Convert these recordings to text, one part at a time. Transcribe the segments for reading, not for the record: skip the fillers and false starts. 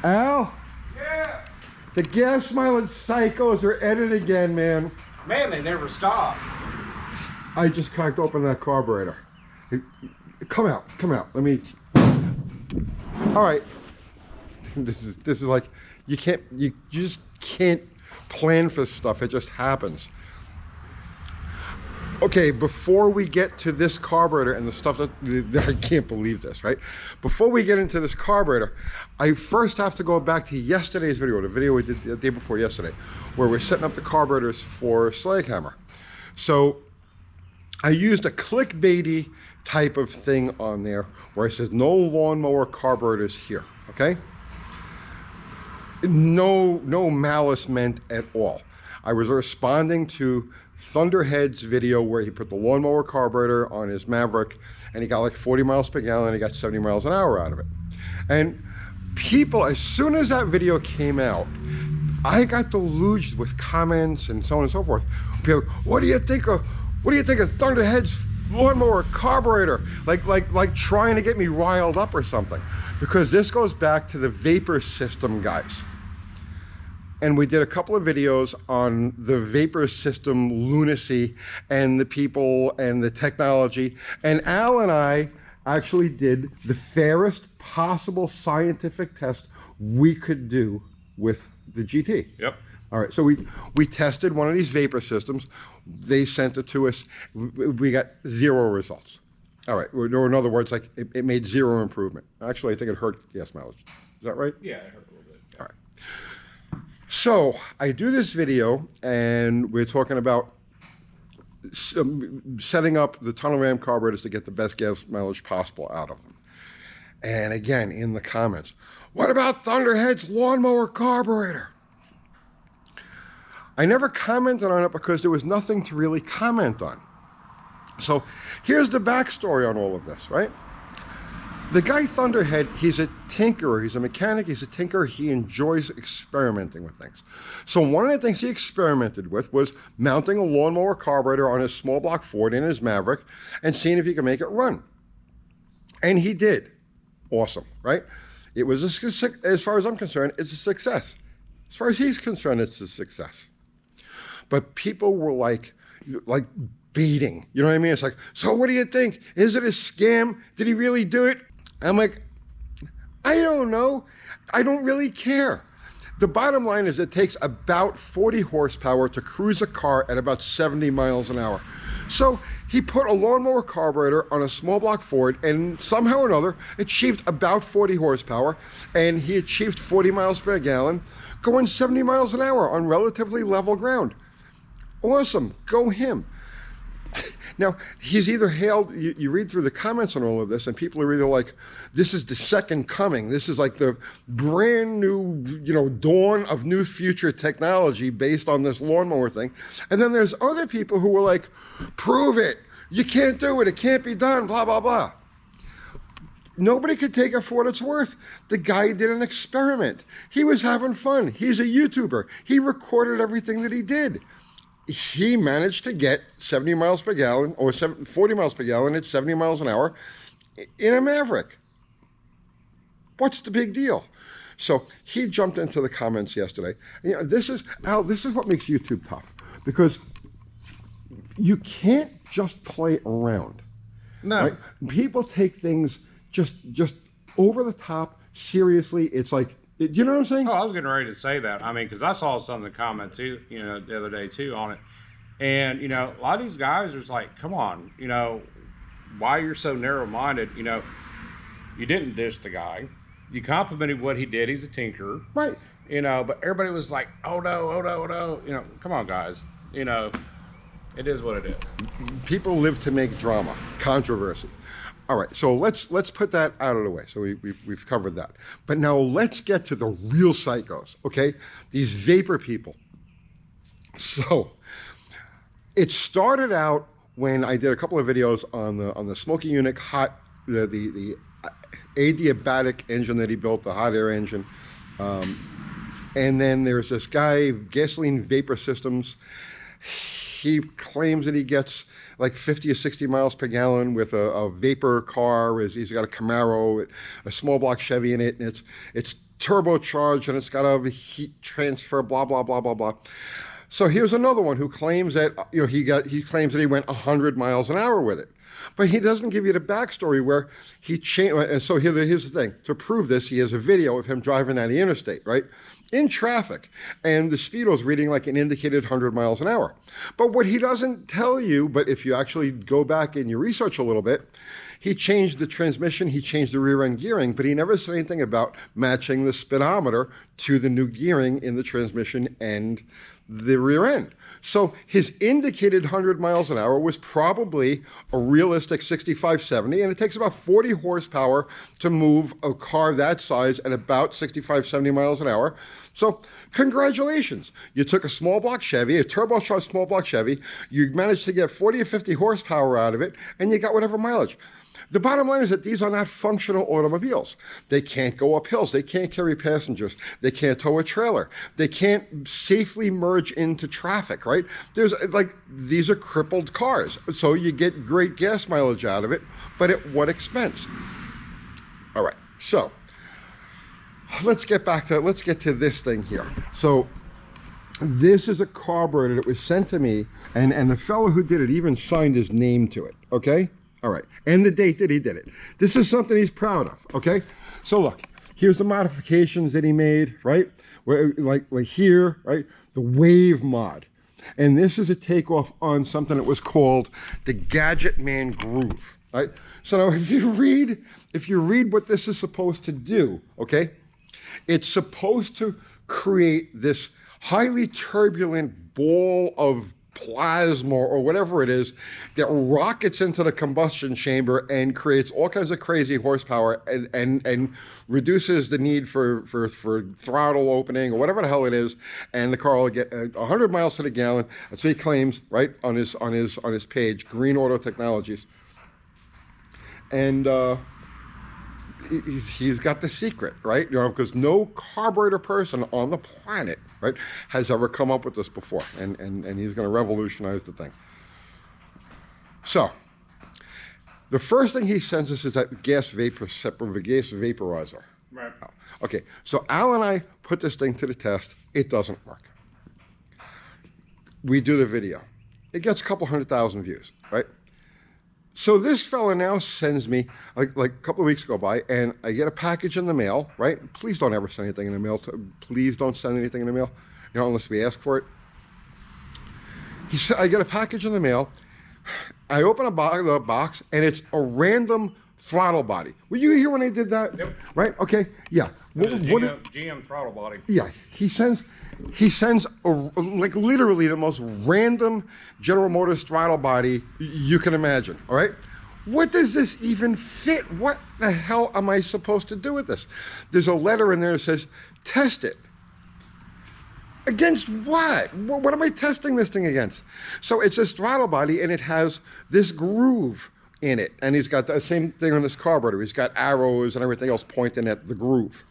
Al? Yeah. The gas mileage psychos are at it again, man. Man, they never stop. I just cracked open that carburetor. Come out, let me. All right. This is like, you just can't plan for stuff. It just happens. Okay, before we get to this carburetor and the stuff that, I can't believe this, right? Before we get into this carburetor, I first have to go back to yesterday's video, the video we did the day before yesterday, where we're setting up the carburetors for Sledgehammer. So I used a clickbaity type of thing on there where I said no lawnmower carburetors here, okay? No malice meant at all. I was responding to Thunderhead's video where he put the lawnmower carburetor on his Maverick and he got like 40 miles per gallon, he got 70 miles an hour out of it. And people, as soon as that video came out, I got deluged with comments and so on and so forth. People, what do you think of Thunderhead's lawnmower carburetor? Like trying to get me riled up or something. Because this goes back to the vapor system guys. And we did a couple of videos on the vapor system lunacy and the people and the technology. And Al and I actually did the fairest possible scientific test we could do with the GT. Yep. All right, so we tested one of these vapor systems. They sent it to us. We got 0 results. All right, or in other words, like it made 0 improvement. Actually, I think it hurt gas mileage. Is that right? Yeah, it hurt a little bit. Yeah. All right. So I do this video and we're talking about setting up the tunnel ram carburetors to get the best gas mileage possible out of them. And again, in the comments, what about Thunderhead's lawnmower carburetor? I never commented on it because there was nothing to really comment on. So here's the backstory on all of this, right? The guy Thunderhead, he's a tinkerer, he's a mechanic, he's a tinkerer, he enjoys experimenting with things. So one of the things he experimented with was mounting a lawnmower carburetor on his small block Ford in his Maverick and seeing if he could make it run. And he did. Awesome, right? It was, as far as I'm concerned, it's a success. As far as he's concerned, it's a success. But people were like beating, you know what I mean? It's like, so what do you think? Is it a scam? Did he really do it? I'm like, I don't know. I don't really care. The bottom line is it takes about 40 horsepower to cruise a car at about 70 miles an hour. So he put a lawnmower carburetor on a small block Ford and somehow or another achieved about 40 horsepower and he achieved 40 miles per gallon going 70 miles an hour on relatively level ground. Awesome, go him. Now, he's either hailed, you read through the comments on all of this, and people are either like, this is the second coming. This is like the brand new, dawn of new future technology based on this lawnmower thing. And then there's other people who were like, prove it. You can't do it. It can't be done, blah, blah, blah. Nobody could take it for what it's worth. The guy did an experiment. He was having fun. He's a YouTuber. He recorded everything that he did. He managed to get 70 miles per gallon or 40 miles per gallon at 70 miles an hour in a Maverick. What's the big deal? So he jumped into the comments yesterday. This is what makes YouTube tough because you can't just play around. No. Right? People take things just over the top, seriously. It's like, you know what I'm saying? Oh, I was getting ready to say that. I mean, because I saw some of the comments too, the other day too on it. And, a lot of these guys are just like, come on, why you're so narrow-minded, you didn't diss the guy. You complimented what he did. He's a tinkerer. Right. But everybody was like, oh no. Come on, guys. It is what it is. People live to make drama, controversy. All right, so let's put that out of the way. So we've covered that. But now let's get to the real psychos, okay? These vapor people. So it started out when I did a couple of videos on the Smoky Unit the adiabatic engine that he built, the hot air engine. And then there's this guy, Gasoline Vapor Systems. He claims that he gets like 50 or 60 miles per gallon with a vapor car. He's got a Camaro, a small block Chevy in it, and it's turbocharged and it's got a heat transfer, blah, blah, blah, blah, blah. So here's another one who claims that, he claims that he went 100 miles an hour with it. But he doesn't give you the backstory where he changed. And so here's the thing. To prove this, he has a video of him driving down the interstate, right? In traffic. And the speedo's reading like an indicated 100 miles an hour. But what he doesn't tell you, but if you actually go back and you research a little bit, he changed the transmission, he changed the rear end gearing, but he never said anything about matching the speedometer to the new gearing in the transmission and the rear end. So his indicated 100 miles an hour was probably a realistic 65, 70, and it takes about 40 horsepower to move a car that size at about 65, 70 miles an hour. So congratulations. You took a small block Chevy, a turbocharged small block Chevy, you managed to get 40 or 50 horsepower out of it, and you got whatever mileage. The bottom line is that these are not functional automobiles. They can't go up hills. They can't carry passengers. They can't tow a trailer. They can't safely merge into traffic, right? These are crippled cars. So you get great gas mileage out of it, but at what expense? All right, so let's get to this thing here. So this is a carburetor that was sent to me, and the fellow who did it even signed his name to it, okay? All right, and the date that he did it. This is something he's proud of, okay? So look, here's the modifications that he made, right? Like here, right? The wave mod. And this is a takeoff on something that was called the Gadget Man Groove, right? So now if you read what this is supposed to do, okay? It's supposed to create this highly turbulent ball of plasma or whatever it is that rockets into the combustion chamber and creates all kinds of crazy horsepower and reduces the need for throttle opening or whatever the hell it is, and the car will get 100 miles to the gallon. That's what he claims, right, on his page, Green Auto Technologies. And he's got the secret, right? Because no carburetor person on the planet, right, has ever come up with this before, and he's going to revolutionize the thing. So the first thing he sends us is that gas vaporizer. Right. Okay, so Al and I put this thing to the test. It doesn't work. We do the video. It gets a couple 100,000 views, right? So this fella now sends me, like a couple of weeks go by, and I get a package in the mail, right? Please don't ever send anything in the mail. Please don't send anything in the mail, unless we ask for it. He said, I get a package in the mail. I open the box, and it's a random throttle body. Were you here when they did that? Yep. Right? Okay. Yeah. GM throttle body. Yeah. He sends like literally the most random General Motors throttle body you can imagine. All right. What does this even fit? What the hell am I supposed to do with this? There's a letter in there that says, test it. Against what? What am I testing this thing against? So it's this throttle body, and it has this groove in it. And he's got the same thing on this carburetor. He's got arrows and everything else pointing at the groove.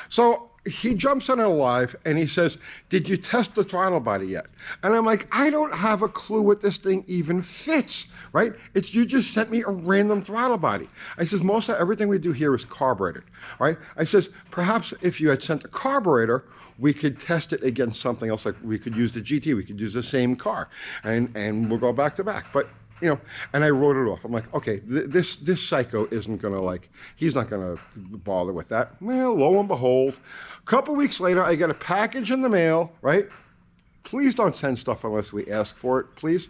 So he jumps on it alive, and he says, did you test the throttle body yet? And I'm like, I don't have a clue what this thing even fits, right? You just sent me a random throttle body. I says, most of everything we do here is carbureted, right? I says, perhaps if you had sent a carburetor, we could test it against something else. Like we could use the GT, we could use the same car, and we'll go back to back. But and I wrote it off. I'm like, okay, this psycho isn't gonna he's not gonna bother with that. Well, lo and behold, a couple weeks later, I get a package in the mail, right? Please don't send stuff unless we ask for it, please.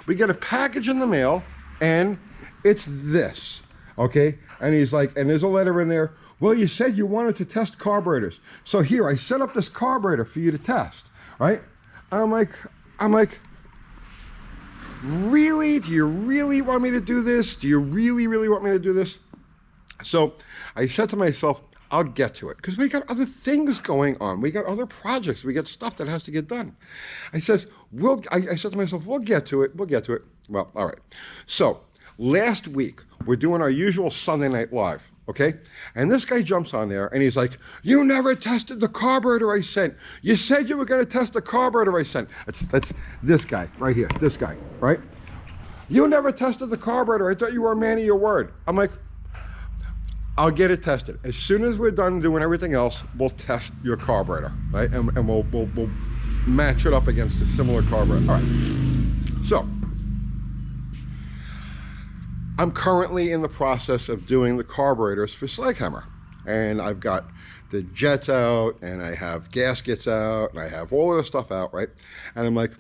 We get a package in the mail, and it's this, okay? And he's like, and there's a letter in there. Well, you said you wanted to test carburetors. So here, I set up this carburetor for you to test, right? I'm like, really? Do you really want me to do this? Do you really, really want me to do this? So I said to myself, I'll get to it, because we got other things going on. We got other projects. We got stuff that has to get done. I said to myself, we'll get to it. We'll get to it. Well, all right. So last week, we're doing our usual Sunday Night Live. Okay? And this guy jumps on there, and he's like, you never tested the carburetor I sent. You said you were going to test the carburetor I sent. That's this guy right here, this guy, right? You never tested the carburetor. I thought you were a man of your word. I'm like, I'll get it tested. As soon as we're done doing everything else, we'll test your carburetor, right? And we'll match it up against a similar carburetor. All right. So, I'm currently in the process of doing the carburetors for Sledgehammer. And I've got the jets out, and I have gaskets out, and I have all of the stuff out, right? And I'm like,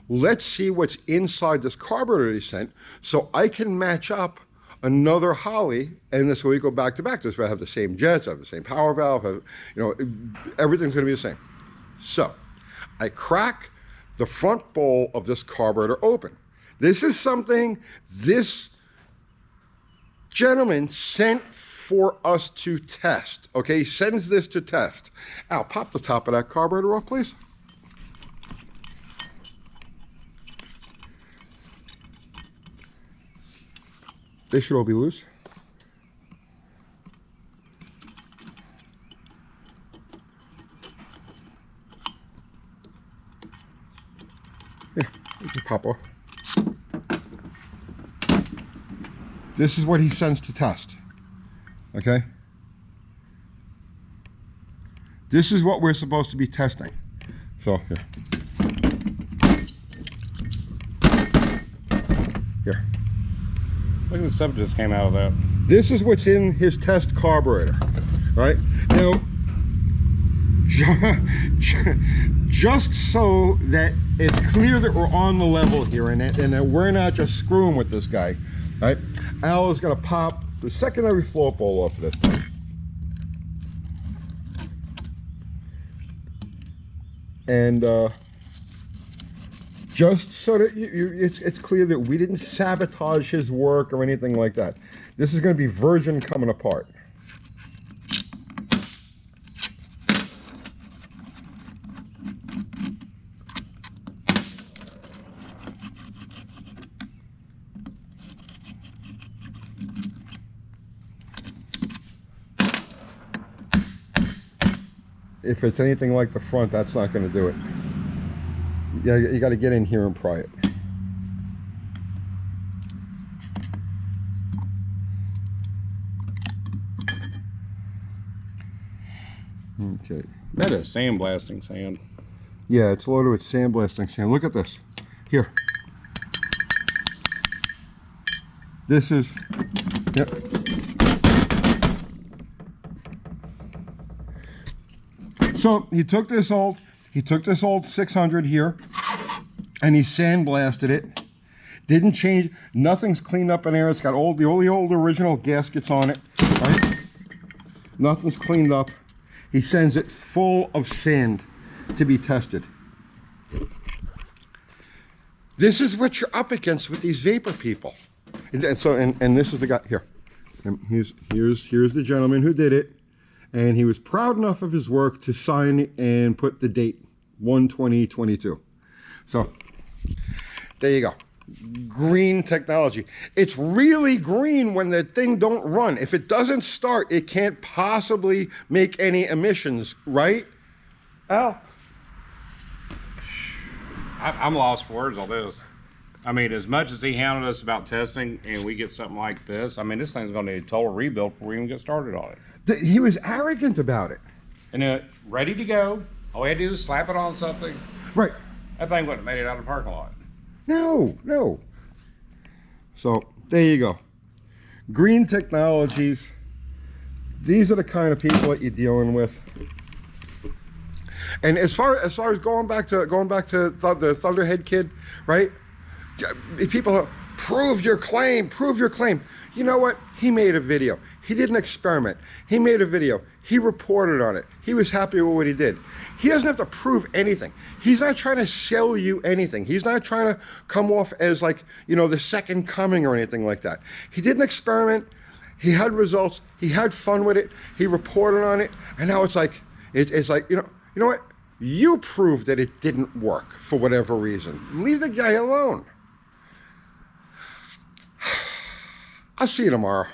let's see what's inside this carburetor he sent so I can match up another Holley, and this way we go back to back. This way I have the same jets, I have the same power valve, everything's gonna be the same. So, I crack the front bowl of this carburetor open. This is something this gentleman sent for us to test, okay? He sends this to test. Al, pop the top of that carburetor off, please. They should all be loose. Yeah, you can pop off. This is what he sends to test. Okay? This is what we're supposed to be testing. So, here. Here. Look at the stuff just came out of that. This is what's in his test carburetor, right? Now, just so that it's clear that we're on the level here and that we're not just screwing with this guy, right? Al is gonna pop the secondary float bowl off of this thing. And just so that it's clear that we didn't sabotage his work or anything like that. This is going to be virgin coming apart. If it's anything like the front, that's not going to do it. Yeah, you got to get in here and pry it. Okay. That is sandblasting sand. Yeah, it's loaded with sandblasting sand. Look at this. Here. This is, yep. So he took this old 600 here, and he sandblasted it. Didn't change. Nothing's cleaned up in there. It's got all the old original gaskets on it. Right? Nothing's cleaned up. He sends it full of sand to be tested. This is what you're up against with these vapor people. And so, and this is the guy here. And here's the gentleman who did it. And he was proud enough of his work to sign and put the date 1/20/22. So there you go. Green technology. It's really green when the thing don't run. If it doesn't start, it can't possibly make any emissions, right? Al? I'm lost for words on this. I mean, as much as he hounded us about testing and we get something like this, I mean, this thing's going to need a total rebuild before we even get started on it. He was arrogant about it. And ready to go. All we had to do is slap it on something. Right. That thing wouldn't have made it out of the parking lot. No. So there you go. Green technologies. These are the kind of people that you're dealing with. And as far as going back to the Thunderhead kid, right? People prove your claim. You know what? He made a video. He did an experiment. He made a video. He reported on it. He was happy with what he did. He doesn't have to prove anything. He's not trying to sell you anything. He's not trying to come off as like, the second coming or anything like that. He did an experiment. He had results. He had fun with it. He reported on it. And now it's like, it's like, you know what? You proved that it didn't work for whatever reason. Leave the guy alone. I'll see you tomorrow.